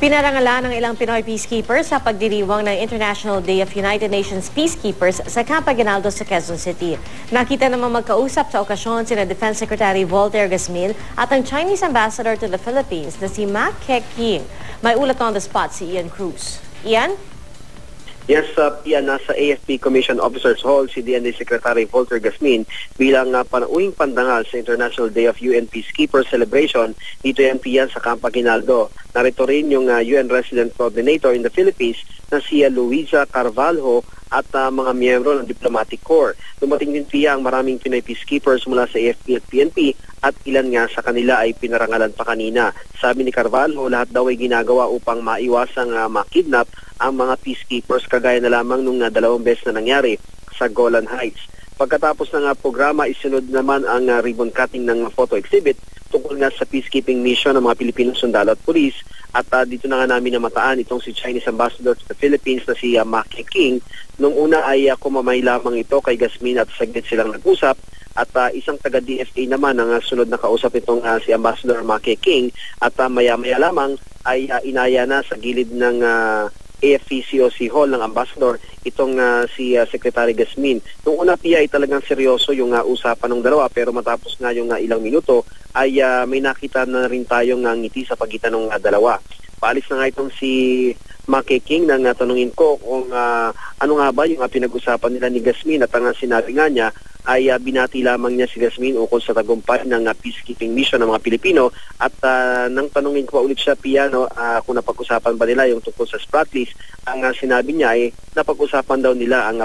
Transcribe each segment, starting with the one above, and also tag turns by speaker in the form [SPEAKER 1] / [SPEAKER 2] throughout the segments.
[SPEAKER 1] Pinarangalan ng ilang Pinoy peacekeepers sa pagdiriwang ng International Day of United Nations Peacekeepers sa Camp Aguinaldo sa Quezon City. Nakita naman magkausap sa okasyon sina Defense Secretary Voltaire Gasmin at ang Chinese Ambassador to the Philippines na si Ma Keqing. May ulat on the spot si Ian Cruz. Ian?
[SPEAKER 2] Yes, Pia, nasa AFP Commission Officers Hall si DND Secretary Voltaire Gasmin bilang panauhing pandangal sa International Day of UN Peacekeepers Celebration dito yan, Pia, sa Camp Aguinaldo. Narito rin yung UN Resident Coordinator in the Philippines na si Luisa Carvalho at mga miyembro ng Diplomatic Corps. Dumating din, Pia, ang maraming Pinoy peacekeepers mula sa AFP at PNP at ilan nga sa kanila ay pinarangalan pa kanina. Sabi ni Carvalho, lahat daw ay ginagawa upang maiwasang makidnap ang mga peacekeepers kagaya na lamang nung 2 beses na nangyari sa Golan Heights. Pagkatapos ng programa, isunod naman ang ribbon cutting ng photo exhibit tungkol nga sa peacekeeping mission ng mga Pilipinong sundalo at pulis. At dito na nga namin namataan itong si Chinese Ambassador to the Philippines na si Ma Keqing. Nung una ay kumamay lamang ito kay Gasmin at saglit silang nag-usap. At isang taga-DFA naman ang sunod na kausap itong si Ambassador Ma Keqing. At maya-maya lamang ay inaya na sa gilid ng AFP COC Hall ng Ambassador itong si Secretary Gasmin. Nung una, Pia, ay talagang seryoso yung usapan ng dalawa, pero matapos nga yung ilang minuto ay may nakita na rin tayong ngiti sa pagitan ng dalawa. Paalis na nga itong si Ma Keqing nang tanungin ko kung ano nga ba yung pinag-usapan nila ni Gasmin, at ang sinabi nga niya ay binati lamang niya si Gasmin ukol sa tagumpay ng peacekeeping mission ng mga Pilipino. At nang tanungin ko pa ulit siya, Pia, kung napag-usapan ba nila yung tungkol sa Spratlys, ang sinabi niya ay napag-usapan daw nila ang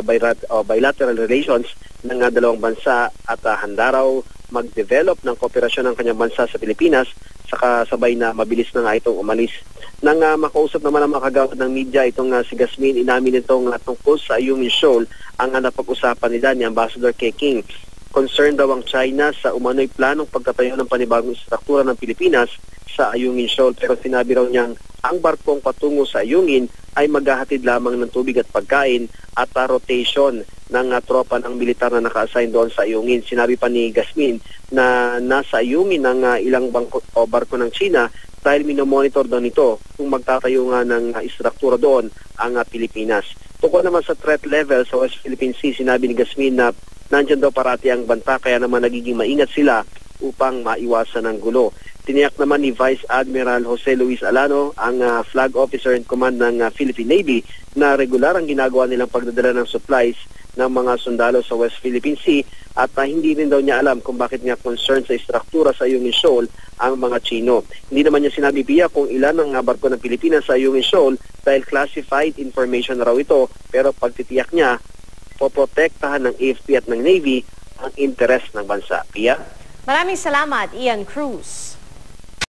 [SPEAKER 2] bilateral relations ng dalawang bansa at handa raw mag-develop ng kooperasyon ng kanyang bansa sa Pilipinas, saka sabay na mabilis na nga itong umalis. Nang makausap naman ang makagawad ng media itong si Gasmin, inamin itong tungkol sa Ayungin Shoal ang napag-usapan nila ni Ambassador Keqing. Concerned daw ang China sa umano'y planong pagtatayo ng panibagong struktura ng Pilipinas sa Ayungin Shoal, pero sinabi raw niyang ang barkong patungo sa Ayungin ay maghahatid lamang ng tubig at pagkain at rotation ng tropa ng militar na naka-assign doon sa Ayungin. Sinabi pa ni Gasmin na nasa Ayungin ang ilang barko ng China dahil minomonitor daw nito kung magtatayo nga ng istruktura doon ang Pilipinas. Tungkol naman sa threat level sa West Philippine Sea, sinabi ni Gasmin na nandyan daw parati ang banta, kaya naman nagiging maingat sila upang maiwasan ang gulo. Tiniyak naman ni Vice Admiral Jose Luis Alano, ang Flag Officer in Command ng Philippine Navy, na regular ang ginagawa nilang pagdadala ng supplies ng mga sundalo sa West Philippine Sea, at hindi rin daw niya alam kung bakit niya concerned sa istruktura sa Ayungin Shoal ang mga Chino. Hindi naman niya sinabi, Pia, kung ilan ang barko ng Pilipinas sa Ayungin Shoal dahil classified information raw ito, pero pagtitiyak niya, poprotektahan ng AFP at ng Navy ang interes ng bansa. Pia?
[SPEAKER 1] Maraming salamat, Ian Cruz.